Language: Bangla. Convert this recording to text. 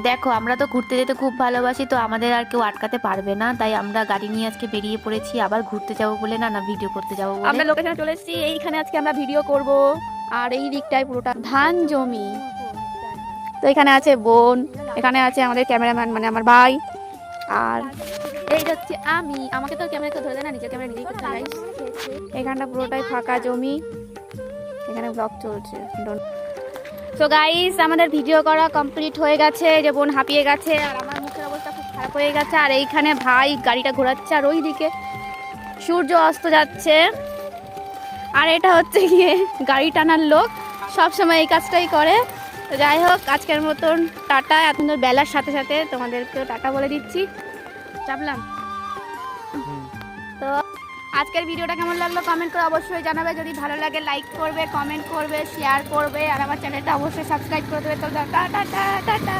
দেখো আমরা তো ঘুরতে যেতে খুব ভালোবাসি, তো আমাদের আর কেউ আটকাতে পারবে না, তাই আমরা গাড়ি নিয়ে আজকে বেরিয়ে পড়েছি। আবার ঘুরতে যাবো বলে না, না ভিডিও করতে যাবো বলে। আমরা লোকেশনে চলে এসেছি, এইখানে আজকে আমরা ভিডিও করব। আর এই দিকটায় পুরোটা ধান জমি। তো এখানে আছে বোন, এখানে আছে আমাদের ক্যামেরাম্যান মানে আমার ভাই, আর এই হচ্ছে আমি। আমাকে তো ক্যামেরা কেউ ধরে দেয় না, নিজের ক্যামেরা নিজেই করতে হয়। এখানটা পুরোটাই ফাঁকা জমি, এখানে ব্লগ চলছে। সো গাইস, আমাদের ভিডিও করা কমপ্লিট হয়ে গেছে। যে বোন হাঁপিয়ে গেছে আর আমার মুখের অবস্থা খুব খারাপ হয়ে গেছে। আর এইখানে ভাই গাড়িটা ঘোরাচ্ছে, আর ওই দিকে সূর্য অস্ত যাচ্ছে। আর এটা হচ্ছে গিয়ে গাড়ি টানার লোক, সব সময় এই কাজটাই করে। তো যাই হোক, আজকের মতন টাটা। এত বেলার সাথে সাথে তোমাদেরকেও টাটা বলে দিচ্ছি। চাপলাম তো। আজকের ভিডিওটা কেমন লাগলো কমেন্ট করে অবশ্যই জানাবে। যদি ভালো লাগে লাইক করবে, কমেন্ট করবে, শেয়ার করবে, আর আমার চ্যানেলটা অবশ্যই সাবস্ক্রাইব করে দেবে। তো টাটা টাটা টাটা।